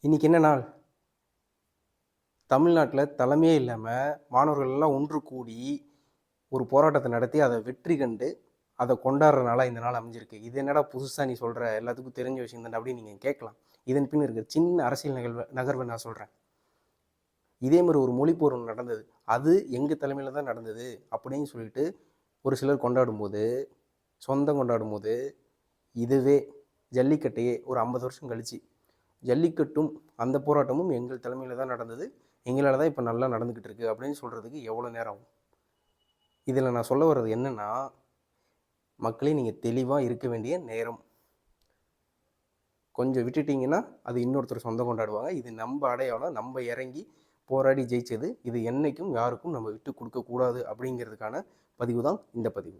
இன்னைக்கு என்ன நாள்? தமிழ்நாட்டில் தலைமையே இல்லாமல் மாணவர்கள் எல்லாம் ஒன்று கூடி ஒரு போராட்டத்தை நடத்தி அதை வெற்றி கண்டு அதை கொண்டாடுற நாளாக இந்த நாள் அமைஞ்சிருக்கு. இது என்னடா புதுசாக நீ சொல்கிற, எல்லாத்துக்கும் தெரிஞ்ச விஷயம் தானே அப்படின்னு நீங்கள் கேட்கலாம். இதன் பின் இருக்கிற சின்ன அரசியல் நகர்வை நான் சொல்கிறேன். இதே மாதிரி ஒரு மொழிப்போர் நடந்தது, அது எங்கள் தலைமையில் தான் நடந்தது அப்படின்னு சொல்லிட்டு ஒரு சிலர் கொண்டாடும் போது, சொந்தம் கொண்டாடும் போது, இதுவே ஜல்லிக்கட்டையே ஒரு 50 வருஷம் கழிச்சு ஜல்லிக்கட்டும் அந்த போராட்டமும் எங்கள் தலைமையில் தான் நடந்தது, எங்களால் தான் இப்போ நல்லா நடந்துக்கிட்டு இருக்குது அப்படின்னு சொல்கிறதுக்கு எவ்வளோ நேரம் ஆகும்? இதில் நான் சொல்ல வர்றது என்னென்னா, மக்களே நீங்கள் தெளிவாக இருக்க வேண்டிய நேரம். கொஞ்சம் விட்டுட்டிங்கன்னா அது இன்னொருத்தர் சொந்தம் கொண்டாடுவாங்க. இது நம்ம அடையாளம், நம்ம இறங்கி போராடி ஜெயிச்சது. இது என்றைக்கும் யாருக்கும் நம்ம விட்டு கொடுக்கக்கூடாது அப்படிங்கிறதுக்கான பதிவு தான் இந்த பதிவு.